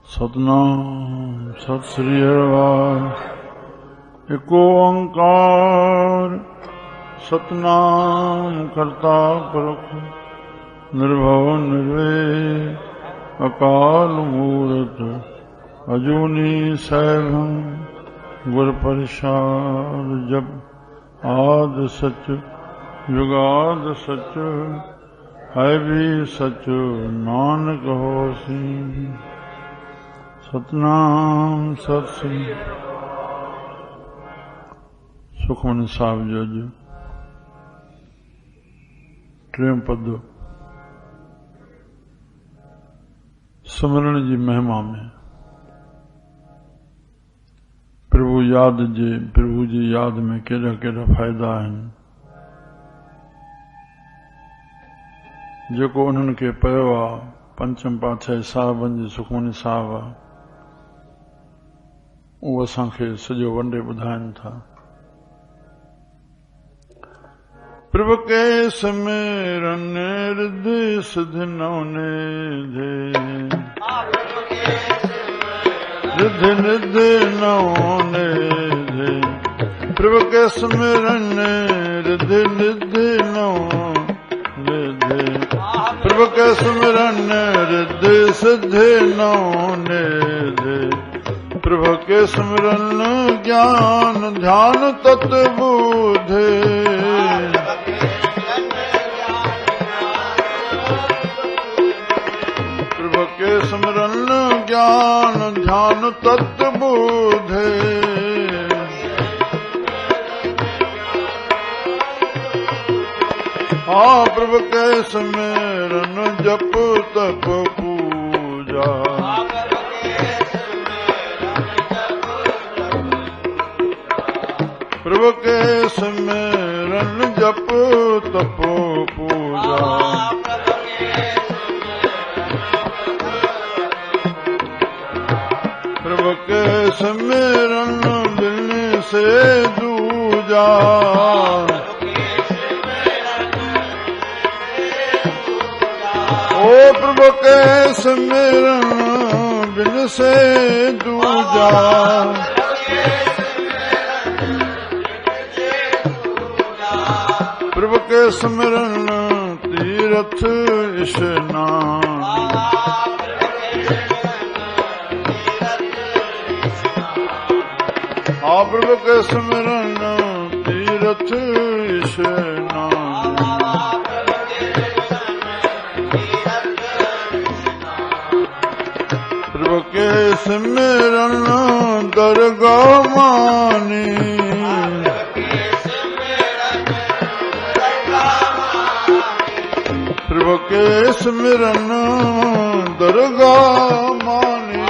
ਸਤਿਨਾਮ ਸਤਿ ਸ੍ਰੀ ਅਕਾਲ। ਏਕ ਓੰਕਾਰ ਸਤਿਨਾਮ ਕਰਤਾ ਪੁਰਖ ਨਿਰਭਉ ਨਿਰਵੈਰ ਅਕਾਲ ਮੂਰਤ ਅਜੂਨੀ ਸੈਭੰ ਗੁਰ ਪ੍ਰਸਾਦ। ਜਪ ਆਦਿ ਸਚ ਜੁਗਾਦ ਸਚ ਹੈ ਵੀ ਸਚ ਨਾਨਕ ਹੋਸੀ। ਸਤਿਨਾਮ ਸਤਿ ਸ੍ਰੀ ਸੁਖਮਨੀ ਸਾਹਿਬ ਜੁਜ प्रेम पद सिमरण जी महिमा में प्रभु याद जे प्रभु जी याद में केड़ा केड़ा फायदा आहिनि जेको उन्हनि खे पियो आहे। पंचम पातशाही साहिबनि जी सुखमनी साहिब आहे, उहो असांखे सॼो वंडे ॿुधाइनि था। प्रभु के सिमरन हृदय सिद्ध नौने दे, हृदय निध नौने दे। प्रभु के सिमरन हृदय निध नौने दे। प्रभु के सिमरन हृदय सिद्ध नौने दे। प्रभु के सिमरन ज्ञान ध्यान तत्व बुधे। सिमरन ज्ञान ध्यान तत्व बुधे। हाँ प्रभु के सिमरन जप तप पूजा। प्रभु के सिमरन जप तप पूजा। प्रभु के सिमरन बिन से दूजा। ओ प्रभु के सिमरन बिन से दूजा। प्रभु के सिमरन तीरथ स्नान। प्रभु के सिमरन तीरथ स्नान। प्रभु के सिमरन दरगाह मानी। प्रभु के सिमरन दरगाह मानी।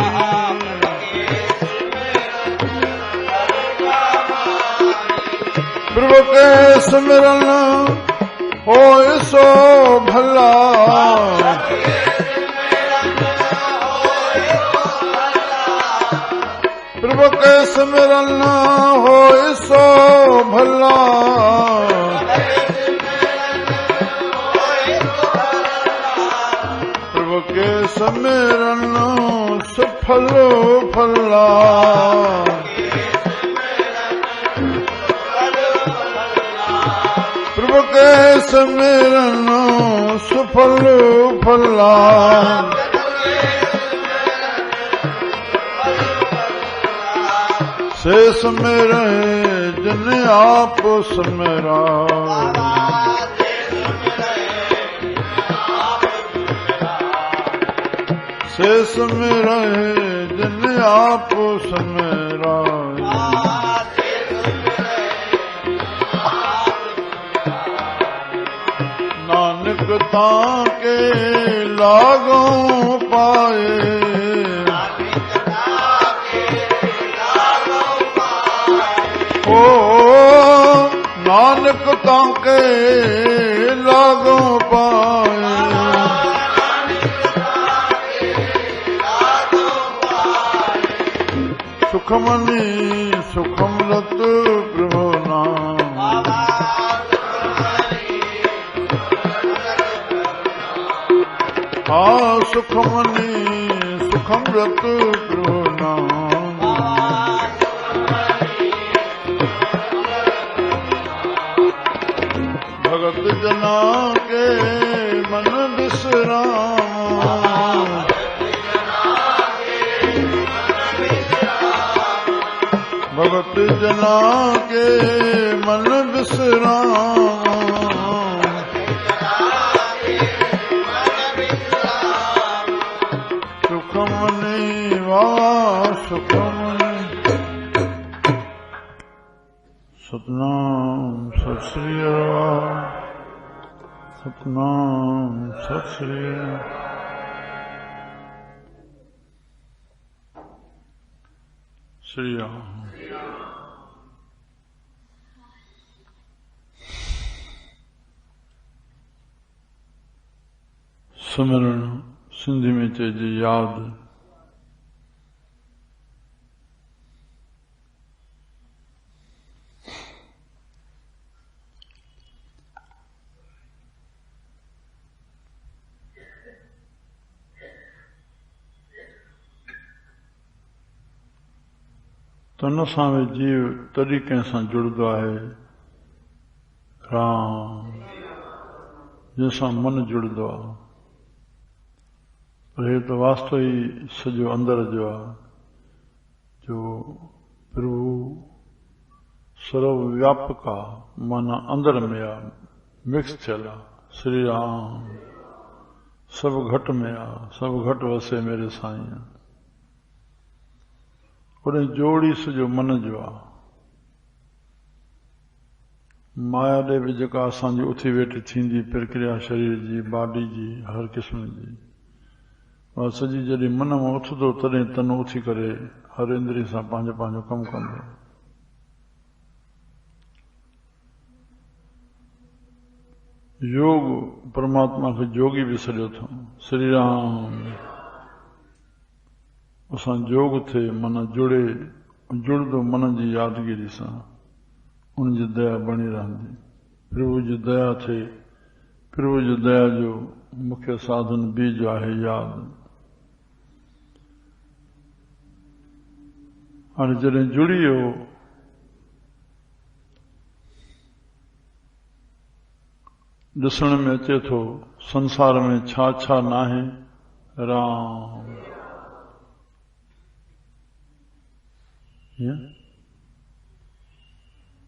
प्रभु के सिमरन होए सो भला। प्रभु के सिमरन होए सो भला। प्रभु के सिमरन सफल फला। प्रभु के सिमरन सफल फला। से सिमरे जिन आप सिमरा। से सिमरे जिन आप सिमरा। नानक ताके लागों पाए। ओ नानक ताके लागों पाए। सुखमनी सुखमरत प्रभु नाम। हा सुखमनी सुखमृत प्रभु नाम भगत जना के मन विश्राम भगत जना के मन विश्राम सुखमनी वावा सुखमनी सतनाम सत श्री सतनाम सत श्री श्री राम। सुमिरण सिंधी में चइजे याद। तन सां जीव तरीक़े सां जुड़दो आहे राम जंहिंसां मन जुड़दो आहे पर हे त वास्तव ई सॼो अंदर जो आहे जो प्रभु सर्वव्यापक आहे माना अंदर में आहे मिक्स थियल आहे श्री राम सभु घट में आहे सभु घट वसे मेरे साईं उन जोड़ी सॼो मन जो आहे माया ॾे बि जेका असांजी उथी वेठी थींदी प्रक्रिया शरीर जी बॉडी जी हर क़िस्म जी उहा सॼी जॾहिं मन में उथंदो तॾहिं तन उथी करे हर इंद्री सां पंहिंजो पंहिंजो कमु कंदो। योग परमात्मा खे जोगी बि सॼो अथऊं श्री राम असां जोग थे मन जुड़े जुड़दो मन जी यादगिरी सां उनजी दया बणी रहंदी प्रभु जी दया थे प्रभु जी दया जो मुख्य साधन बीज आहे याद। हाणे जॾहिं जुड़ी वियो ॾिसण में अचे थो संसार में छा छा नाहे राम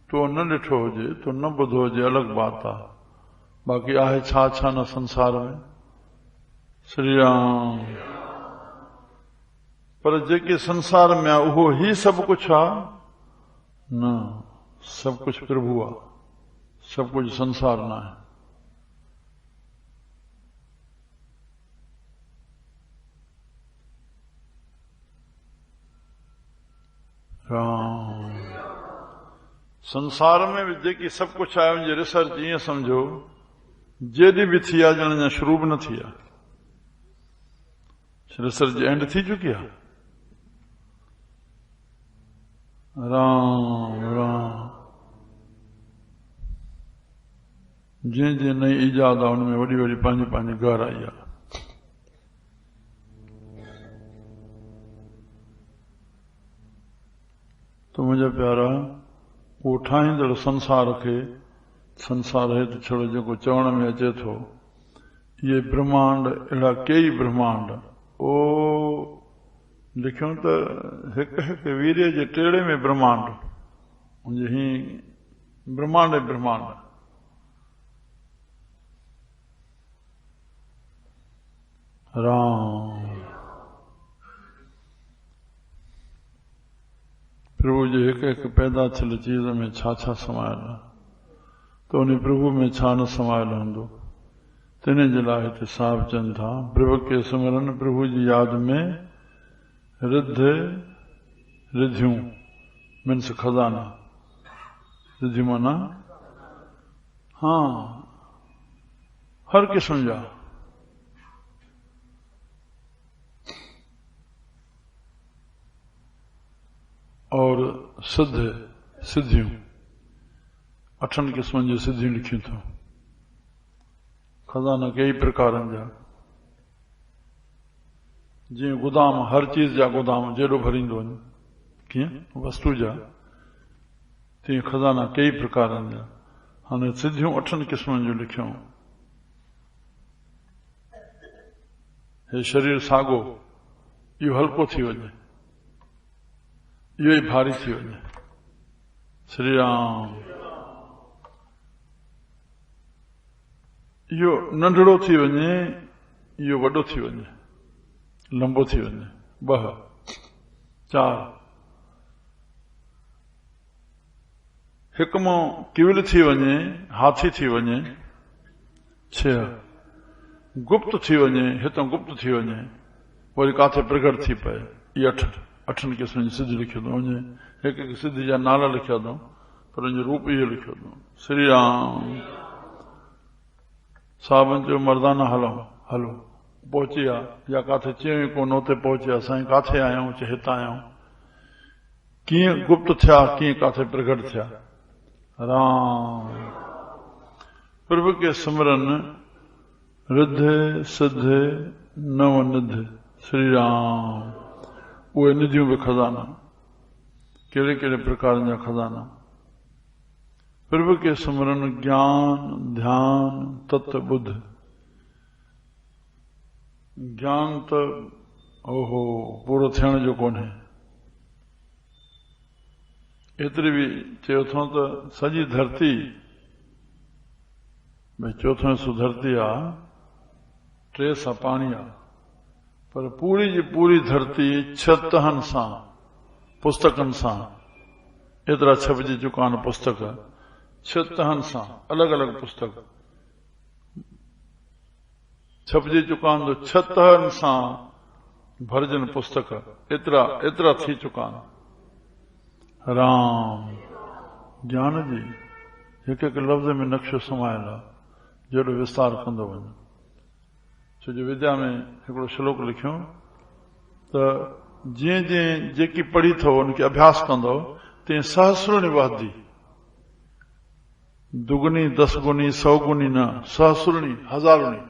तो न ॾिठो हुजे तो न ॿुधो हुजे अलॻि बात आहे बाक़ी आहे छा छा न संसार में श्री राम पर जेके संसार में आहे उहो ही सभु कुझु आहे न सभु कुझु प्रभु आहे सभु कुझु संसार न आहे। राम संसार में भी जेकी सब कुछ आहे उनजी रिसर्च ईअं समझो जेॾी बि थी आहे ॼण अञा शुरू बि न थी आहे रिसर्च एंड थी चुकी आहे। राम राम जीअं जीअं नई ईजाद आहे उनमें वॾी वॾी पंहिंजी पंहिंजी गहराई आहे। तो मुझे प्यारा वो ठाहींदड़ संसार खे संसार है तो छड़ो जेको चवण में अचे थो ये ब्रह्मांड अहिड़ा कई ब्रह्मांड ओ लिखियो त हिकु हिकु वीर्य जे टेड़े में ब्रह्मांड उनजे ही ब्रह्मांड ब्रह्मांड राम प्रभु जे हिकु हिकु पैदा थियल चीज में छा छा समायल आहे तो उन प्रभु में छा न समायल हूंदो तिन जे लाइ हिते साहब चवनि था प्रभु के सिमरन प्रभु जी याद में रिद्ध रिधियूं मीन्स खजाना रिधियूं माना हाँ हर किस्म जा और सिद्ध सिद्धियूं 8 किस्मनि जी सिद्धियूं लिखियूं अथऊं खज़ाना कई प्रकारनि जा जीअं गोदाम हर चीज़ जा गोदाम जेॾो भरींदो वञे कीअं वस्तु जा तीअं खज़ाना कई प्रकारनि जा। हाणे सिधियूं 8 क़िस्मनि जूं लिखियूं। हे शरीर साॻो इहो हल्को थी वञे, इहो ई भारी थी वञे। श्री राम। इहो नंढड़ो थी वञे, इहो वॾो थी वञे, लंबो थी वञे। 2 4 हिकु मां किविल थी वञे, हाथी थी वञे। 6 गुप्त थी वञे, हितां गुप्त थी वञे, वरी काथे प्रगट थी पए। इहे 8 क़िस्म जी सिद्ध लिखियो अथऊं। हिकु हिकु सिद्ध जा नाला लिखिया अथऊं, पर हुनजो रूप इहो लिखियो अथऊं। श्री राम। साहबनि चयो मर्दाना हलो हलो पहुची विया, या काथे चयूं कोन उते पहुची विया। साईं काथे आहियूं? चए हितां आहियूं। कीअं गुप्त थिया, कीअं काथे प्रगट थिया। राम। प्रभु के सिमरन रिद्धे सिद्धे नवनिध। श्री राम। उहे निधियूं बि खज़ाना, कहिड़े कहिड़े प्रकार जा खज़ाना। प्रभु के सिमरन ज्ञान ध्यान तत्व बुद्ध। ज्ञान त ओहो पूरो थियण जो कोन्हे। एतिरी बि चयो अथऊं त सॼी धरती भई चोथों हिसो धरती आहे, 3 सां पाणी आहे, पर पूरी जी पूरी धरती 6 तहनि सां पुस्तकनि सां एतिरा छपजी चुका आहिनि। पुस्तक 6 तहनि सां अलॻि अलॻि पुस्तक छपजी चुका आहिनि। तो 6 तहनि सां भरजन पुस्तक एतिरा थी चुका आहिनि। राम। ज्ञान जी हिकु हिकु लफ़्ज़ में नक्शो समायल आहे, जहिड़ो विस्तार कंदो वञे। छो जो विद्या में हिकिड़ो श्लोक लिखियो त जीअं जीअं जेकी पढ़ी अथव उनखे अभ्यास कंदो तीअं सहस्रुणी वहदी। दुगुनी 10 गुनी 100 गुनी न, सहस्रुणी हज़ारुणी।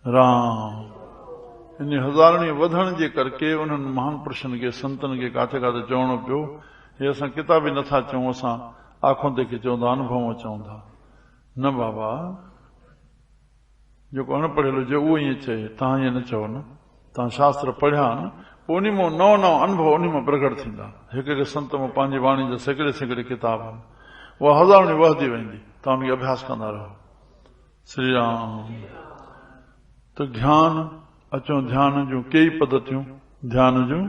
राम। इन हज़ारुणी वधण जे करके उन्हनि महान पुरुषनि खे संतनि खे काथे काथे चवणो पियो, हे असां किताबी नथा चऊं, असां आंखों ते के चवंदा, अनुभव चऊं था। न बाबा, जेको अनपढ़ियल हुजे उहो ईअं चए, तव्हां ईअं न चओ न। तव्हां शास्त्र पढ़िया आहिनि, पोइ उन मां नओं नओं अनुभव उन मां प्रगट थींदा। हिकु हिकु संत मां पंहिंजी वाणी जा सैकड़े किताब आहिनि, उहा हज़ारुणी वहदी वेंदी। तव्हां उनखे अभ्यास कंदा रहो। श्री राम। त ज्ञान अचो, ध्यान जूं कई पद्धतियूं ध्यान जूं।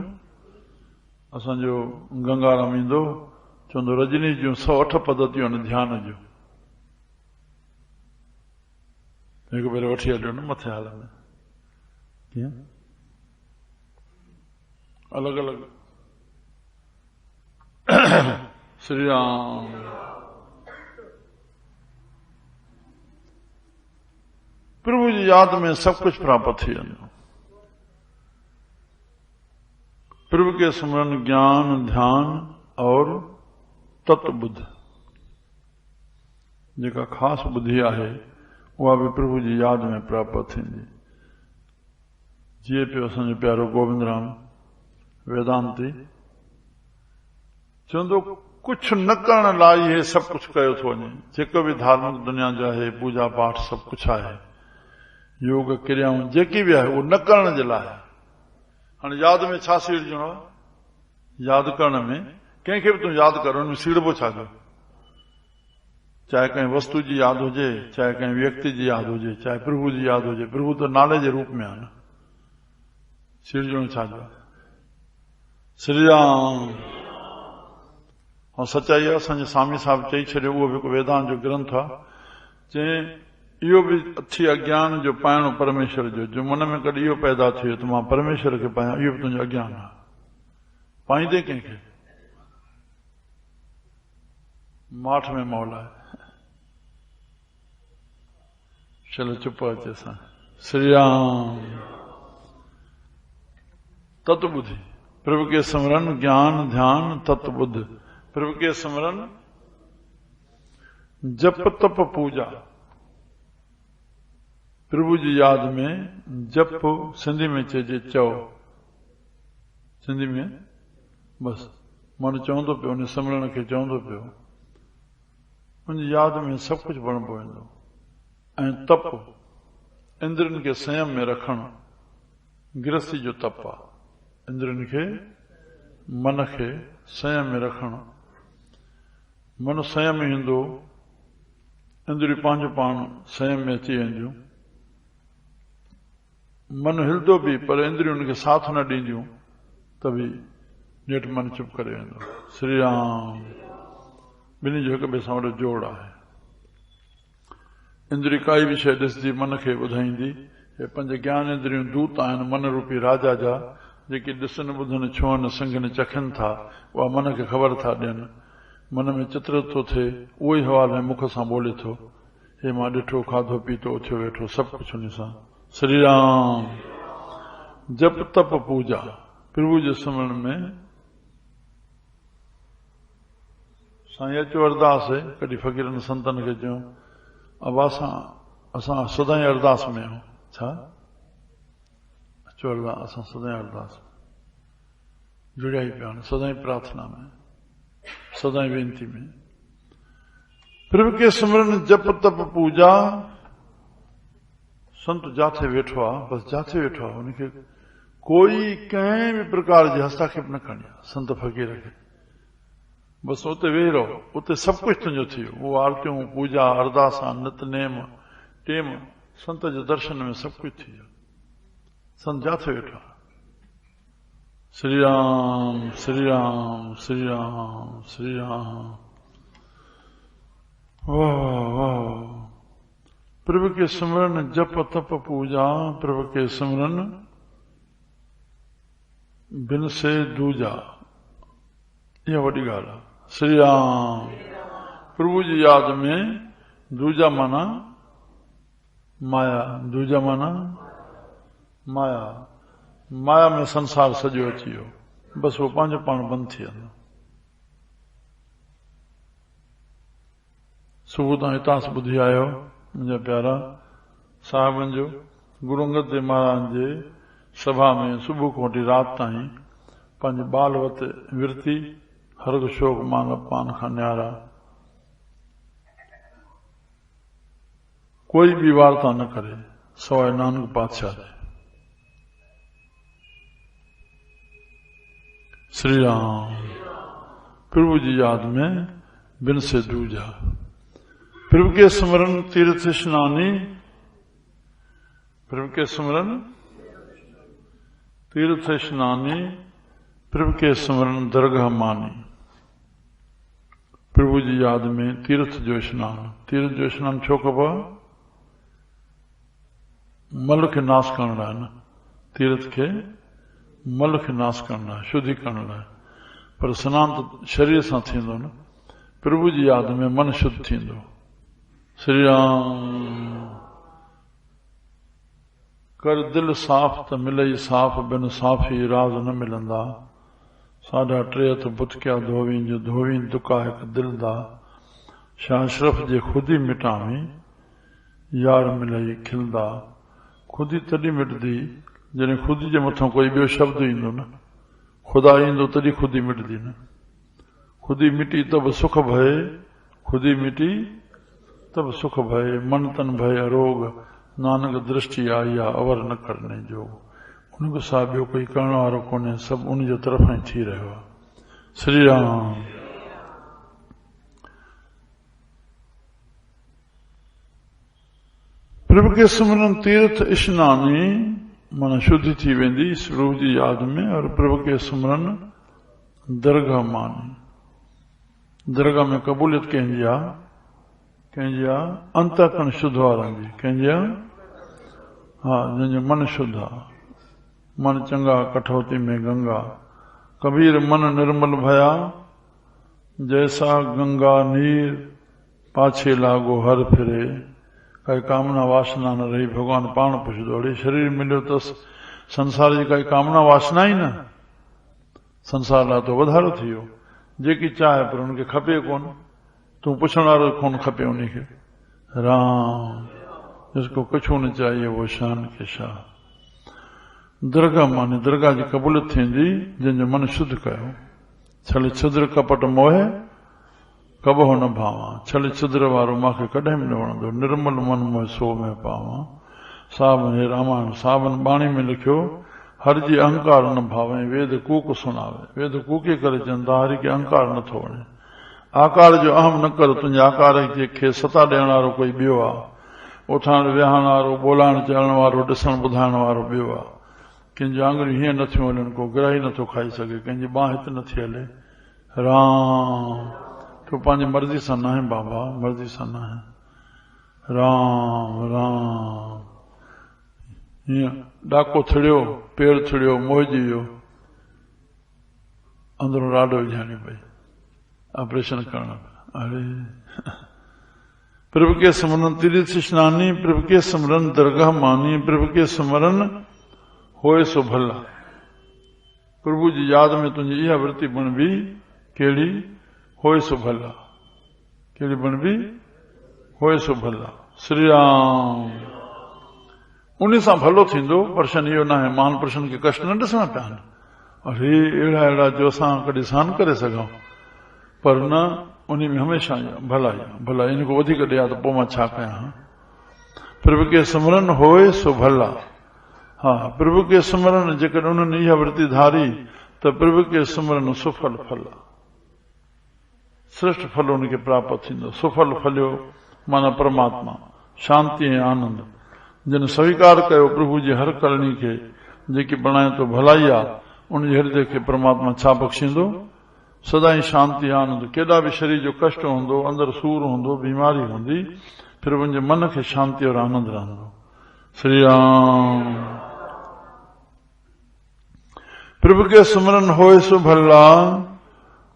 असांजो गंगाराम ईंदो चवंदो रजनी जूं 108 पद्धतियूं आहिनि ध्यान जूं। हिकु भेरो वठी हलियो न मथे हाल में, कीअं अलॻि अलॻि। श्री राम। प्रभु जी याद में सब कुछ प्राप्त थी वञो। प्रभु के स्मरण ज्ञान ध्यान और तत्व बुद्ध, जेका ख़ासि बुद्धि आहे उहा बि प्रभु जी याद में प्राप्त थींदी। जीअं पियो असांजो प्यारो गोविंद राम वेदांती चवंदो, कुछ न करण लाइ इहे सभु कुछ कयो थो वञे। जेको बि धार्मिक दुनिया जो आहे, पूजा पाठ सभु कुछ आहे, योग क्रियाऊं जेकी बि आहे उहो न करण जे लाइ। हाणे यादि में छा सीड़जणो आहे? यादि करण में कंहिंखे बि तूं यादि कर, हुन में सीड़बो छा जो? चाहे कंहिं वस्तु जी यादि हुजे, चाहे कंहिं व्यक्ति जी यादि हुजे, चाहे प्रभु जी यादि हुजे। प्रभु त नाले जे रूप में आहे न, सीड़जणो छा जो? श्री राम। ऐं सचाई आहे, असांजे स्वामी साहिब चई छॾियो, उहो बि हिकु वेदांत जो ग्रंथ आहे। चई इहो बि अथी अज्ञान जो पाइणो परमेश्वर जो मन में कॾहिं इहो पैदा थियो त मां परमेश्वर खे पायां, इहो बि तुंहिंजो अज्ञान आहे। पाईंदे कंहिंखे? माठ में मौल आहे। चलो चुप अचे असां। श्री राम। तत्व बुद्धि, प्रभु के स्मरण ज्ञान ध्यान तत्व बुद्ध। प्रभु के स्मरण जप तप पूजा, प्रभु जी याद में जप सिंधी में चइजे चओ, सिंधी में बस मन चवंदो पियो, उन सिमरन खे चवंदो पियो, उन याद में सभु कुझु बणिबो वेंदो। ऐं तप इंद्रियनि खे संयम में रखणु गृहस्थी जो तप आहे। इंद्रियनि खे मन खे संयम में रखणु, मन संयम में ईंदो, इंद्रियूं पंहिंजो पाण संयम में अची वेंदियूं। मन हिलंदो बि पर इंद्रियूं उनखे साथ न ॾींदियूं त बि नेठि मन चुप करे वेंदो। श्री राम। ॿिन्ही जो हिक ॿिए सां वॾो जोड़ आहे। इंद्री काई बि शइ ॾिसंदी मन खे ॿुधाईंदी। हे पंज ज्ञान इंद्रियूं दूत आहिनि मन रूपी राजा जा, जेके ॾिसनि ॿुधनि छुअनि संगनि चखनि था, उहा मन खे ख़बर था ॾियनि। मन में चित्र थो थिए, उहो ई हवाल में मुख सां ॿोले थो, हे मां ॾिठो खाधो पीतो उथियो वेठो सभु कुझु उन सां। श्री राम। जप तप पूजा प्रभु जे सिमरन में साईं अचो अरदास है। कॾहिं फ़क़ीरनि संतनि खे चयूं अब असां सदाईं अरदास में आहियूं। छा अचो अरदास, असां सदाईं अरदास जुड़िया ई पिया आहिनि, सदाईं प्रार्थना में, सदाईं वेनती में। प्रभु के सिमरन जप तप पूजा। संत जाथे वेठो आहे, बस जाथे वेठो आहे, उनखे कोई कंहिं बि प्रकार जी हस्तक्षेप न करणी आहे। संत फ़क़ीर खे बस उते वेही रहो, उते सभु कुझु तुंहिंजो थी वियो। उहो आरतियूं पूजा अरदासां नितनेम टेम संत जे दर्शन में सभु कुझु थी वियो। संत जाथे वेठो आहे। श्री राम श्री राम श्री राम श्री राम। वाह वाह। प्रभु के सिमरन जप तप पूजा, प्रभु के सिमरन बिन से दूजा, यह वॾी ॻाल्हि आहे। श्री राम। प्रभु जी याद में दूजा माना माया, दूजा माना माया। माया में संसार सॼो अची वियो, बस वो पंहिंजो पाण बंदि थी वेंदो। सुबुह तां हितां ॿुधी आयो मुंहिंजा प्यारा साहिबनि जो गुरु अंगद देव महाराज जे सभा में सुबुह खां वठी राति ताईं पंहिंजे बाल वत विरती हर्ग शोक मान पान खां न्यारा कोई भी वार्ता न करे सवाइ नानक पातशाह जे। श्री राम। प्रभु जी याद में बिन से दूजा। प्रभु के स्मरण तीर्थ स्नानी, प्रभु के स्मरण तीर्थ स्नानी, प्रभु के स्मरण दरगाह मानी। प्रभु जी याद में तीर्थ जो स्नान। तीर्थ जो स्नान छो कबो आहे? मल खे नाश करण लाइ न, तीर्थ खे मल खे नाश करण लाइ, शुद्धि करण लाइ। पर स्नान तो शरीर सां थींदो न। प्रभु जी याद में मन शुद्ध थींदो। श्री राम। कर दिल साफ़ त मिलई साफ़, बिन साफ़ी राज न मिलंदा। साढा टे हथ बुत क्या धोवी जो धोवी दुका एक दिल दा। शाह अशरफ जे खुदी मिटावी यार मिलई खिलदा। खुदी तॾहिं मिटदी जॾहिं खुदी जे मथां कोई ॿियो शब्द ईंदो न, खुदा ईंदो तॾहिं खुदी मिटदी न। खुदी मिटी तब सुख भये, खुदी मिटी तब सुख भये। मन तन भय अरोग, नानक दृष्टि आई आ अवर न करने जो। उनखां सां ॿियो कोई करण वारो कोन्हे, सभु उन जे तरफ़ां ई थी रहियो आहे। श्री राम। प्रभु के सिमरन तीर्थ स्नानी माना शुद्धि थी वेंदी प्रभु जी याद में। और प्रभु के सिमरन दरगाह मानी। दरगाह में क़बूलियत कंहिंजी आहे? कंहिंजी आहे? अंतःकरण शुद्ध वारनि जी। कंहिंजी आहे? हा, जंहिंजो मन शुद्ध आहे। मन चंगा कठौती में गंगा। कबीर मन निर्मल भया, जैसा गंगा नीर पाछे लागो हर फिरे। काई कामना वासना न रही, भगवान पाण पुछंदो अड़े शरीर मिलियो तस, संसार जी काई कामना वासना ई न। संसार लाइ तो वधारो थी वियो, जेकी चाहे पर उनखे खपे कोन। तूं पुछण वारो कोन खपे उनखे। राम। जिसको कछु न चाहिए वो शान के शाह। दरगाह माने दरगाह जी कबूलत थींदी जंहिंजो मन शुद्ध कयो। छल छिद्र कपट मोहे कबो न भावा। छल छिद्र वारो मांखे कॾहिं बि न वणंदो। निर्मल मन मोहे सो में पावा। सावन हे रामायण सावन बाणी में लिखियो हर जी अहंकार न भावे वेद कूक सुनावे। वेद कूके करे चवंदा हरि खे अहंकार नथो वणे। आकार जो अहम न कर तुंहिंजे आकार खे सता ॾियण वारो कोई ॿियो आहे। उथाण विहाण वारो ॿोलाइण चढ़ण वारो ॾिसण ॿुधाइण वारो ॿियो आहे। कंहिंजी आङुरियूं हीअं नथियूं हलनि को गिराई नथो खाई सघे। कंहिंजी बांह हिते नथी हले। राम तूं पंहिंजी मर्ज़ी सां न आहे बाबा मर्ज़ी सां न आहे। राम राम हीअं ॾाको थिड़ियो पेर थिड़ियो मोहिजी वियो अंदरों राडो विझाइणी पई ऑपरेशन करणु। अरे प्रभु के स्मरण तीर्थ स्नानी प्रभु के स्मरण दरगाह मानी प्रभु के स्मरण होए सो भला। प्रभु जी याद में तुंहिंजी इहा वृत्ति बणबी कहिड़ी होए सो भला। कहिड़ी बणबी होए सो भला। श्री राम उन सां भलो थींदो। प्रश्न इहो न आहे महान प्रश्न खे कष्ट न ॾिसणा पिया आहिनि। अरे अहिड़ा अहिड़ा जो असां कॾहिं सहन करे सघूं पर न उन में हमेशह भला भला इन को वधीक ॾिया त पोइ मां छा कयां। प्रभु के स्मरण होए सो भला। हा प्रभु के स्मरण जेकॾहिं उन्हनि इहा वृत्ति धारी त प्रभु के स्मरण सुफल फल श्रेष्ठ फल उनखे प्राप्त थींदो। सुफल फलियो माना परमात्मा शांति ऐं आनंद। जिन स्वीकार कयो प्रभु जी हर करणी खे जेकी बणाए तो भलाई आहे उनजे हृदय खे परमात्मा छा बख़्शींदो सदाई शांति आनंद। केॾा बि शरीर जो कष्ट हूंदो अंदर सूर हूंदो बीमारी हूंदी फिर उनजे मन खे शांति और आनंद रहंदो। श्री राम प्रभु के स्मरण होए सो भला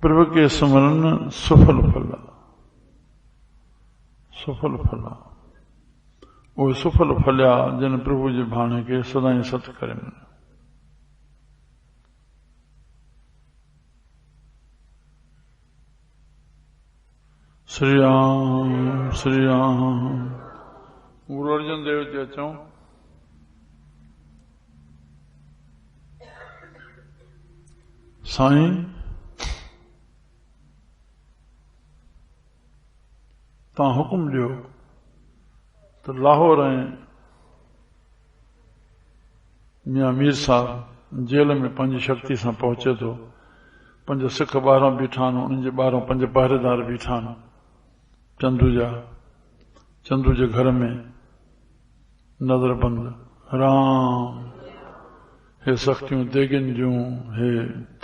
प्रभु के स्मरण सुफल फला। सुफल फला वो सुफल फलिया जिन प्रभु जे भाणे खे सदाई सत करे। श्री राम श्री राम। गुरु अर्जन देव जी अचूं। साईं तव्हां हुकुम ॾियो तो लाहौर ऐं मियां मीर साहब जेल में पंहिंजी शक्ति सां पहुचे थो। 5 सिख 12 बीठा आहिनि उन्हनि जे 12 5 पहरेदार बीठा आहिनि चंदू जे घर में नज़रबंद। राम हे शक्तियूं देगिन जूं हे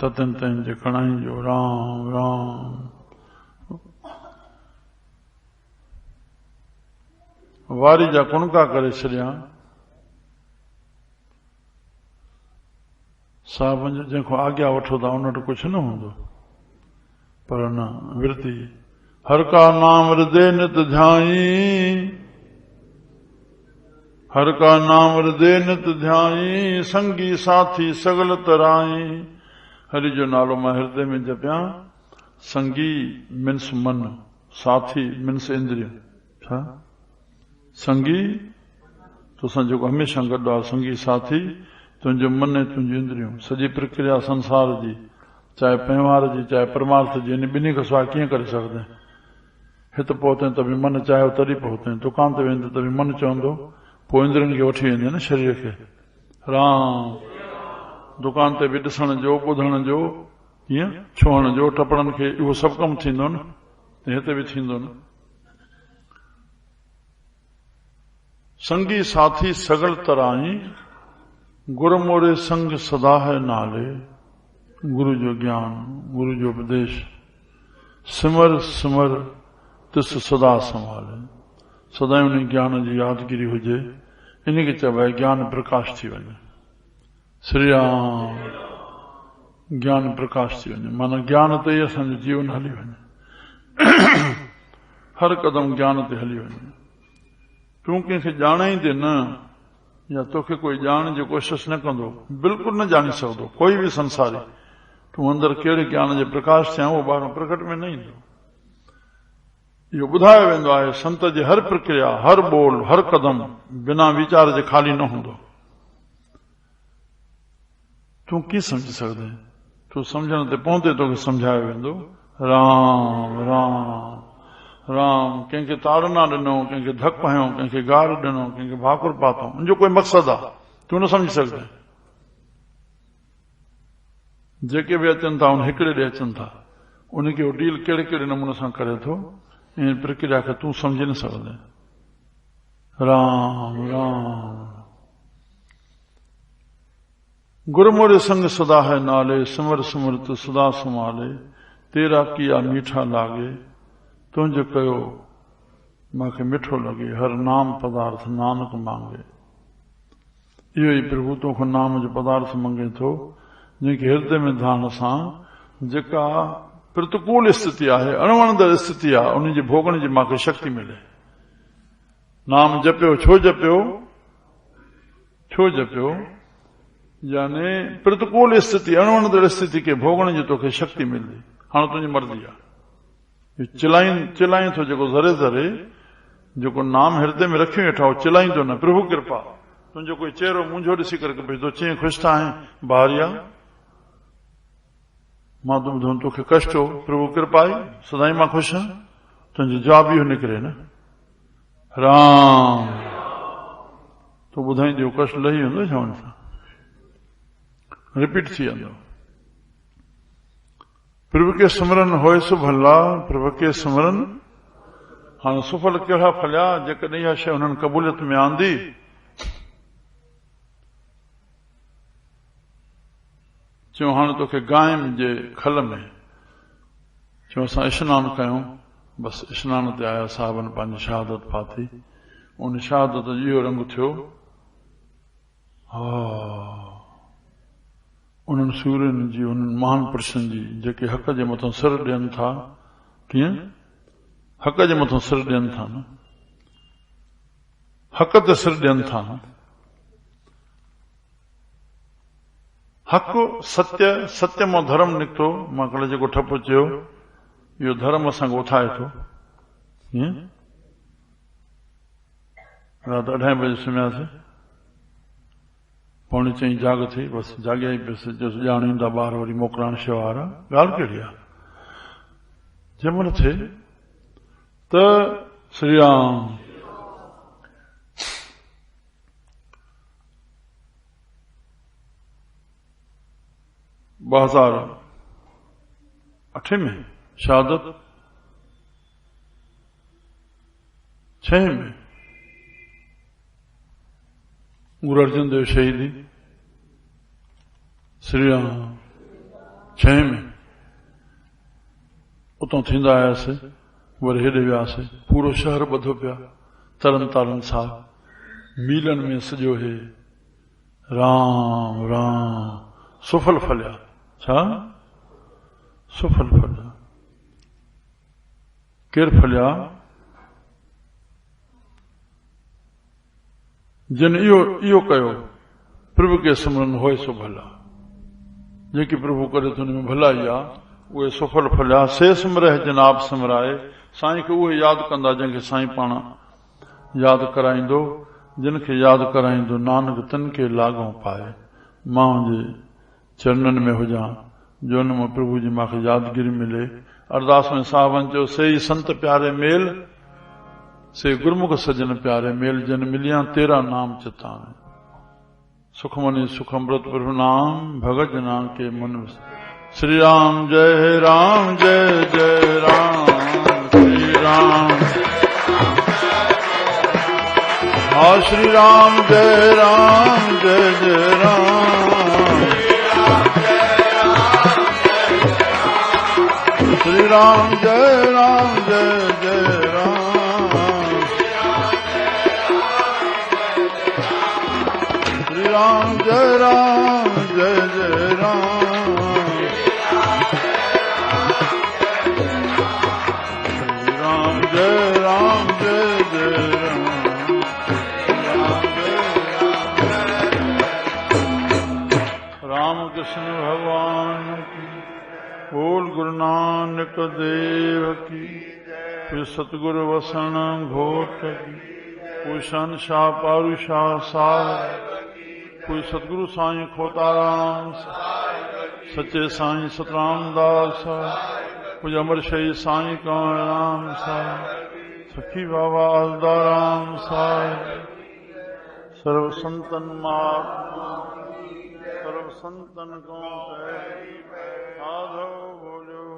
ततन तन जे कणाई जो राम राम। वारी जा कुणका करे छॾिया। साहब जंहिंखो आज्ञा वठो था उन वटि कुझु न हूंदो पर न वृत्ति। हर का नाम हृदय नित ध्याई हर का नाम हृदय नित ध्याई संगी साथी सगल तराई। हरि जो नालो मां हृदय में जपिया। संगी मीन्स मन साथी मीन्स इंद्रिय। छा संगी तोसां जेको हमेशह गॾु आहे संगी साथी तुंहिंजो मन ऐं तुंहिंजी इंद्रियूं। सॼी प्रक्रिया संसार जी चाहे व्यवहार जी चाहे परमार्थ जी इन ॿिन्ही खां सवाइ कीअं करे सघंदे। हिते पहुते त बि मन चाहियो तॾहिं पहुते। दुकान ते वेंदे त बि मन चवंदो पोइ इंद्रियुनि खे वठी वेंदे न शरीर खे। राम दुकान ते बि ॾिसण जो ॿुधण जो कीअं छुहण जो टपड़न खे इहो सभु कमु थींदो न हिते बि थींदो न। संगी साथी सगल तराई गुरु मोरे संग सदा है नाले। गुरु जो ज्ञान गुरु जो उपदेश सिमर सिमर तिस सदा संभाले। सदा उन ज्ञान जी यादगिरी हुजे इन खे चइबो आहे ज्ञान प्रकाश थी वञे। श्री राम ज्ञान प्रकाश थी वञे माना ज्ञान ते ई असांजो जीवन हली वञे। हर कदम ज्ञान ते हली वञे। तूं कंहिंखे ॼाणाईंदे न या तोखे कोई ॼाण जी कोशिश न कंदो बिल्कुलु न ॼाणी सघंदो कोई बि संसारी। तूं अंदरि कहिड़े ज्ञान जे प्रकाश थिया उहो ॿाहिरां प्रकट में न ईंदो। इहो ॿुधायो वेंदो आहे संत जी हर प्रक्रिया, हर ॿोल, हर कदम बिना वीचार जे ख़ाली न हूंदो। तूं कीअं सम्झी सघंदे? तूं सम्झण ते पहुते तोखे सम्झायो वेंदो। राम राम राम। कंहिंखे ताड़ना ॾिनो, कंहिंखे धकु हयो, कंहिंखे गार ॾिनो, कंहिंखे भाकुर पातो, उनजो कोई मक़सदु आहे, तूं न सम्झी सघंदे। जेके बि अचनि था उन हिकिड़े ॾे अचनि था, उनखे उहो डील कहिड़े कहिड़े नमूने सां करे थो, इन प्रक्रिया खे तूं सम्झी न सघंदे। राम राम। गुरमुरे संग सदा है नाले, सिमर सिमरत सदा संभाले, तेरा किया मीठा लागे, तुंहिंजो कयो मूंखे मिठो लॻे, हर नाम पदार्थ नानक मांगे। इहो ई प्रभु तोखां नाम जो पदार्थ मंगे थो, जंहिंखे हृदय में धारण सां जेका प्रतिकूल स्थिति आहे, अणवणंदड़ स्थिति आहे, उन जे भोगण जी मूंखे शक्ति मिले। नाम जपियो, छो जपियो? छो जपियो? यानी प्रतिकूल स्थिति, अणवणंदड़ स्थिति खे भोगण जी तोखे शक्ति मिलंदी। हाणे तुंहिंजी मर्ज़ी आहे। चिलाईं थो जेको ज़रे ज़रे, जेको नाम हृदय में रखी वेठा हो, चिलाईंदो न। प्रभु कृपा। तुंहिंजो कोई चेहरो मुंझो ॾिसी करे भई तो चई ख़ुशि था आहीं भारिया, मां तो ॿुधो तोखे कष्ट हो, प्रभु कृपा आई, सदाई मां ख़ुशि आहियां। तुंहिंजो जवाब इहो निकिरे न, राम। तो ॿुधाईंदी कष्ट लही वेंदो छा हुन सां? रिपीट थी वेंदो। प्रभु के सिमरन होए सो भला, प्रभु के सिमरन। हाणे सुफल कहिड़ा फलिया जेकॾहिं इहा शइ हुननि क़बूलियत में आंदी। चयो हाणे तोखे गायम जे खल में चयो असां इशनान कयूं, बसि इशनान ते आया साहबनि पंहिंजी शहादत पाती। उन शहादत जो इहो रंग थियो। उन्हनि सूर्यनि जी, उन्हनि महान पुरुषनि जी जेके हक़ जे मथां सिर ॾियनि था। कीअं? हक़ जे मथां सिर ॾियनि था न, हक़ ते सिर ॾियनि था न। हक़ सत्य, सत्य मां धर्म निकितो। मां कल्ह जेको ठपो चयो, इहो धर्म असांखे उथाए थो। कीअं? राति 2:30 बजे सुम्हियासीं, 4:45 जाग थी, बसि जाॻिया ई पियसि। ॼाण ईंदा ॿार वरी मोकिलाइण शेवार। ॻाल्हि कहिड़ी आहे? जंहिं महिल थिए त श्री राम। ॿ 2008 में शहादत, 6 में गुरु अर्जन देव शहीदी, श्री राम। 6 में उतां थींदा आयासीं, वरी हेॾे वियासीं। पूरो शहर ॿधो पिया, तरन तारन साहिब मीलन में सॼो हे राम राम। सुफल फलिया। छा? सुफल फलिया। केरु फलिया? जिन इहो कयो, प्रभु के सिमरन होए सो भला। जेकी प्रभु करे तो उन में भलाई आहे, उहे सुफल फलिया। से सिमरह जनाब सिमराए। साईं खे उहे यादि कंदा जंहिंखे साईं पाण यादि कराईंदो। जिन खे यादि कराईंदो नानक तिन खे लागो पाए। मां जे चरणनि में हुजां, जो हुन मां प्रभु जी मूंखे यादगिरी मिले। अरदास में साहबनि चयो, से ही संत प्यारे मेल, से गुरमुख सजन प्यारे मेल, जन मिलिया तेरा नाम चितान। सुखमनी सुखमृत प्रभु नाम, भगत नाम के मन। श्री राम जय राम, जय जय राम। श्री राम, हाँ श्री राम जय राम, जय जय राम। श्री राम जय राम, जय जय राम। श्री राम जय राम, जय जय राम। श्री राम जय राम, जय जय राम। राम कृष्ण भगवान की, बोल गुरु नानक देव की जय। पूज्य सतगुरु वसन घोट की, पूज्य शन शाह पारुषा सार, पूज्य सतगुरु साईं खोताराम, सच्चे साईं सतराम दास, पूज्य अमर शही साईं कांवड़राम सार, सखी बाबा अलदाराम सार, सर्व संतन महात्मा, सर्व संतन को साधो बोलो